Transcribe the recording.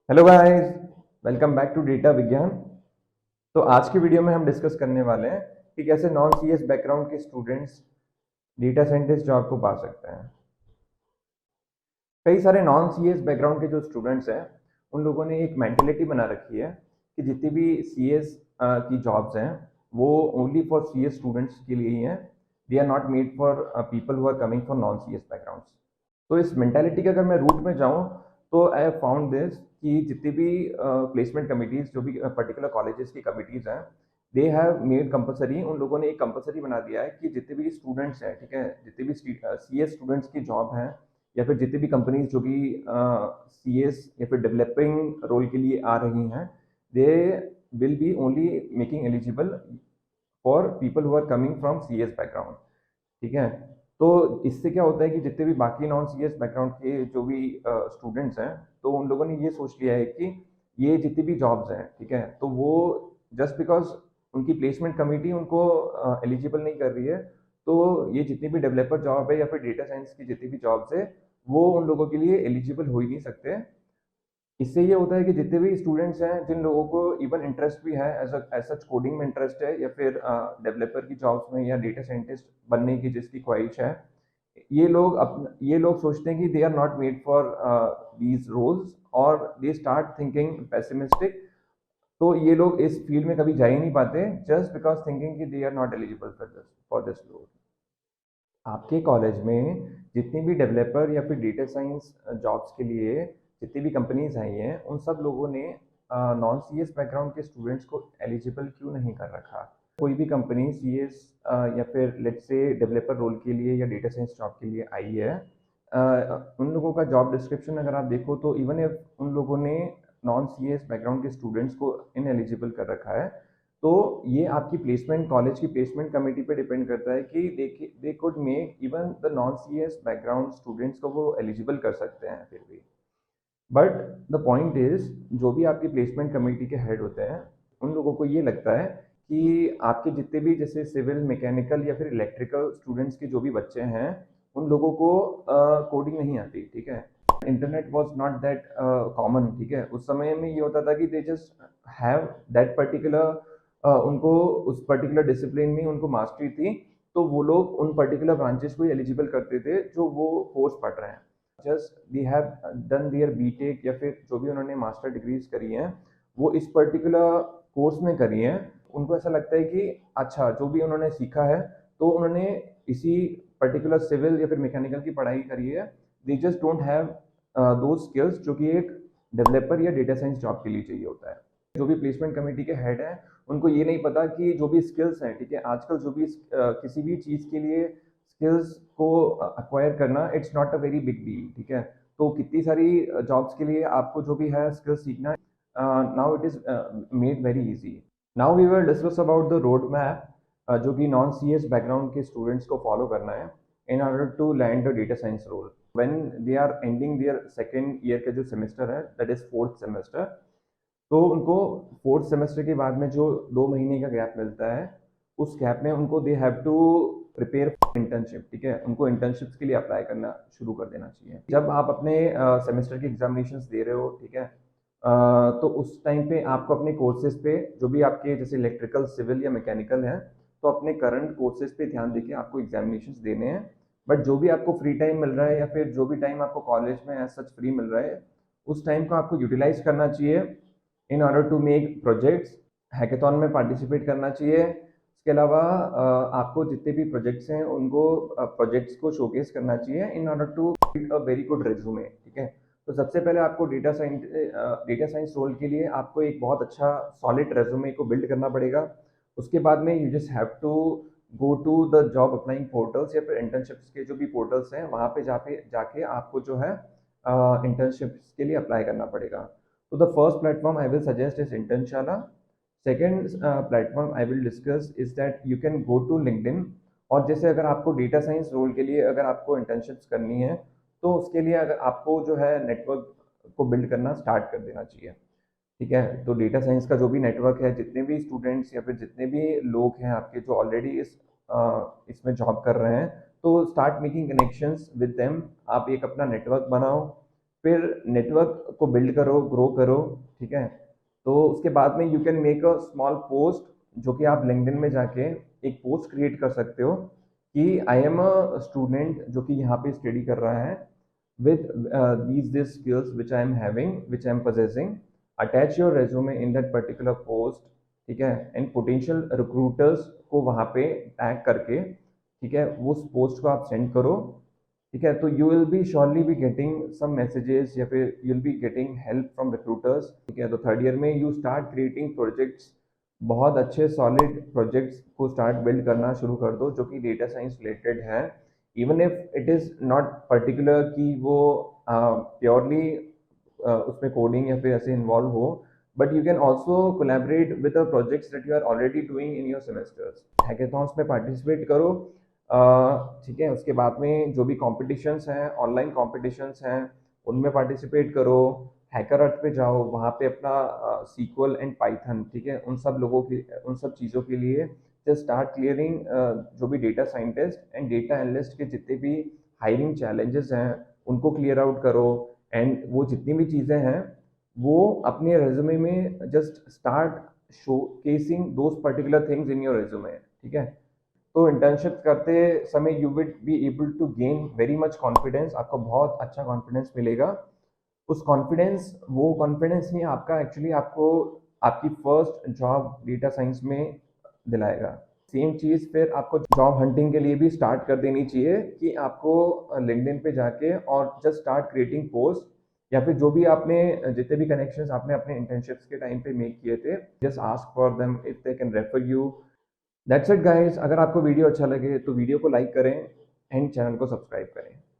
Hello guys, welcome back to Data Vigyan. तो आज की वीडियो में हम डिस्कस करने वाले हैं कि कैसे नॉन सीएस बैकग्राउंड के स्टूडेंट्स डेटा साइंटिस्ट जॉब को पा सकते हैं। कई सारे नॉन सीएस बैकग्राउंड के जो स्टूडेंट्स हैं उन लोगों ने एक मेंटेलिटी बना रखी है कि जितनी भी सीएस की जॉब्स हैं वो ओनली फॉर सीएस स्टूडेंट्स के लिए ही हैं। They are not made for people who are coming for non CS backgrounds. तो इस मेंटालिटी के अगर मैं रूट में जाऊं तो आई हैव फाउंड दिस कि जितनी भी प्लेसमेंट कमिटीज जो भी पर्टिकुलर कॉलेजेस की कमिटीज हैं दे हैव मेड कंपलसरी, उन लोगों ने एक कंपलसरी बना दिया है कि जितने भी स्टूडेंट्स हैं, ठीक है, जितने भी सीएस स्टूडेंट्स की जॉब हैं या फिर जितनी भी कंपनीज जो भी सीएस या फिर डेवलपिंग रोल के लिए आ रही हैं, they will be only making eligible for people who are coming from CS background. ठीक है। तो इससे क्या होता है कि जितने भी बाकी नॉन सीएस बैकग्राउंड के जो भी स्टूडेंट्स हैं तो उन लोगों ने ये सोच लिया है कि ये जितनी भी जॉब्स हैं, ठीक है, तो वो जस्ट बिकॉज उनकी प्लेसमेंट कमेटी उनको एलिजिबल नहीं कर रही है, तो ये जितनी भी डेवलपर जॉब है या फिर डेटा साइंस की जितनी भी जॉब्स है वो उन लोगों के लिए एलिजिबल हो ही नहीं सकते। इससे ये होता है कि जितने भी स्टूडेंट्स हैं जिन लोगों को इवन इंटरेस्ट भी है एज सच कोडिंग में इंटरेस्ट है या फिर डेवलपर की जॉब्स में या डेटा साइंटिस्ट बनने की जिसकी ख्वाहिश है, ये लोग सोचते हैं कि they are not made for these roles और दे स्टार्ट थिंकिंग पेसिमिस्टिक। तो ये लोग इस फील्ड में कभी जा ही नहीं पाते जस्ट बिकॉज थिंकिंग कि they are not eligible for this role. आपके कॉलेज में जितनी भी डेवलपर या फिर डेटा साइंस जॉब्स के लिए जितनी भी कंपनीज आई हैं उन सब लोगों ने नॉन सीएस बैकग्राउंड के स्टूडेंट्स को एलिजिबल क्यों नहीं कर रखा। कोई भी कंपनी सीएस या फिर लेट्स से डेवलपर रोल के लिए या डेटा साइंस जॉब के लिए आई है, उन लोगों का जॉब डिस्क्रिप्शन अगर आप देखो तो इवन इफ उन लोगों ने नॉन सीएस बैकग्राउंड के स्टूडेंट्स को इन एलिजिबल कर रखा है, तो ये आपकी प्लेसमेंट कॉलेज की प्लेसमेंट कमेटी पे डिपेंड करता है कि they could make even the non CS background students को वो एलिजिबल कर सकते हैं फिर भी। बट द पॉइंट इज, जो भी आपकी प्लेसमेंट कमेटी के हेड होते हैं उन लोगों को ये लगता है कि आपके जितने भी जैसे सिविल मैकेनिकल या फिर इलेक्ट्रिकल स्टूडेंट्स के जो भी बच्चे हैं उन लोगों को कोडिंग नहीं आती, ठीक है। Internet was not that common, ठीक है, उस समय में ये होता था कि they just have that particular, उनको उस पर्टिकुलर डिसिप्लिन में उनको मास्टरी थी, तो वो लोग उन पर्टिकुलर ब्रांचेस को एलिजिबल करते थे जो वो कोर्स पढ़ रहे हैं। Just they have done their BTech या फिर जो भी उन्होंने मास्टर डिग्रीज करी हैं वो इस पर्टिकुलर कोर्स में करी हैं। उनको ऐसा लगता है कि अच्छा जो भी उन्होंने सीखा है तो उन्होंने इसी पर्टिकुलर सिविल या फिर मैकेनिकल की पढ़ाई करी है। दे जस्ट डोंट हैव दो स्किल्स जो कि एक डेवलपर या डेटा साइंस जॉब के लिए चाहिए होता है। जो भी प्लेसमेंट कमेटी के हेड हैं उनको ये नहीं पता कि जो भी स्किल्स हैं, ठीक है, आजकल जो भी किसी भी चीज़ के लिए स्किल्स को अक्वायर करना it's not a very big deal, ठीक है। तो कितनी सारी जॉब्स के लिए आपको जो भी है स्किल्स सीखना, now it is made very easy. Now we will discuss about the road map जो कि नॉन सीएस बैकग्राउंड के स्टूडेंट्स को फॉलो करना है in order to land the data science role when they are ending their second year का जो semester है, that is fourth semester. तो उनको फोर्थ सेमेस्टर के बाद में जो 2 महीने का गैप मिलता है उस गैप में उनको they have to prepare internship, ठीक है, उनको इंटर्नशिप्स के लिए अप्लाई करना शुरू कर देना चाहिए। जब आप अपने सेमेस्टर की एग्जामिनेशंस दे रहे हो, ठीक है, तो उस टाइम पे आपको अपने कोर्सेज पे जो भी आपके जैसे इलेक्ट्रिकल सिविल या मैकेनिकल हैं तो अपने करंट कोर्सेज पे ध्यान देके आपको एग्जामिनेशंस देने हैं। बट जो भी आपको फ्री टाइम मिल रहा है या फिर जो भी टाइम आपको कॉलेज में एज सच फ्री मिल रहा है उस टाइम को आपको यूटिलाइज करना चाहिए in order to make projects. Hackathon में पार्टिसिपेट करना चाहिए। इसके अलावा आपको जितने भी प्रोजेक्ट्स हैं उनको प्रोजेक्ट्स को शोकेस करना चाहिए in order to build a very good resume, ठीक है। तो सबसे पहले आपको डेटा साइंस रोल के लिए आपको एक बहुत अच्छा सॉलिड रेज्यूमे को बिल्ड करना पड़ेगा। उसके बाद में you just have to go to the job applying portals या फिर इंटर्नशिप्स के जो भी पोर्टल्स हैं वहाँ पे जाके आपको जो है इंटर्नशिप्स के लिए अप्लाई करना पड़ेगा। तो the first platform I will suggest is Internshala. Second platform I will discuss is that you can go to LinkedIn. और जैसे अगर आपको डेटा साइंस रोल के लिए अगर आपको इंटर्नशिप्स करनी है तो उसके लिए अगर आपको जो है नेटवर्क को बिल्ड करना स्टार्ट कर देना चाहिए, ठीक है। तो डेटा साइंस का जो भी नेटवर्क है, जितने भी स्टूडेंट्स या फिर जितने भी लोग हैं आपके जो ऑलरेडी इसमें जॉब कर रहे हैं, तो start making connections with them. आप एक अपना नेटवर्क बनाओ, फिर नेटवर्क को बिल्ड करो, ग्रो करो, ठीक है। तो उसके बाद में you can make a small post, जो कि आप लिंक्डइन में जाके एक पोस्ट क्रिएट कर सकते हो कि आई एम अ स्टूडेंट जो कि यहाँ पे स्टडी कर रहा है with these skills which I am having, which I am possessing. Attach your resume in that particular post, ठीक है, एंड पोटेंशियल रिक्रूटर्स को वहाँ पे टैग करके, ठीक है, वो उस पोस्ट को आप सेंड करो, ठीक है। तो you will be surely be getting some messages या फिर you will be getting help from recruiters, ठीक है। तो थर्ड ईयर में यू स्टार्ट क्रिएटिंग प्रोजेक्ट्स, बहुत अच्छे सॉलिड प्रोजेक्ट्स को स्टार्ट बिल्ड करना शुरू कर दो जो कि डेटा साइंस रिलेटेड है। Even if it is not particular कि वो प्योरली उसमें कोडिंग या फिर ऐसे इन्वॉल्व हो, but you can also collaborate with the projects that you are already doing in your semesters. Hackathons में पार्टिसिपेट करो, ठीक है। उसके बाद में जो भी कॉम्पिटिशन्स हैं, ऑनलाइन कॉम्पिटिशन्स हैं, उनमें पार्टिसिपेट करो। हैकर अर्थ पे जाओ, वहाँ पे अपना सीक्वल एंड पाइथन, ठीक है, उन सब चीज़ों के लिए जस्ट स्टार्ट क्लियरिंग जो भी data scientist and data analyst के जितने भी हायरिंग चैलेंजेस हैं उनको क्लियर आउट करो। एंड वो जितनी भी चीज़ें हैं वो अपने रेज्यूमे में just start showcasing those particular things in your resume, ठीक है। तो इंटर्नशिप करते समय you will be able to gain very much confidence, आपको बहुत अच्छा कॉन्फिडेंस मिलेगा। उस कॉन्फिडेंस वो कॉन्फिडेंस ही आपका एक्चुअली आपको आपकी फर्स्ट जॉब डेटा साइंस में दिलाएगा। सेम चीज़ फिर आपको जॉब हंटिंग के लिए भी स्टार्ट कर देनी चाहिए कि आपको लिंक्डइन पे जाके और जस्ट स्टार्ट क्रिएटिंग पोस्ट, या फिर जो भी आपने जितने भी कनेक्शंस आपने अपने इंटर्नशिप्स के टाइम पे मेक किए थे, just ask for them if they can refer you. That's it guys. अगर आपको वीडियो अच्छा लगे तो वीडियो को लाइक करें एंड चैनल को सब्सक्राइब करें।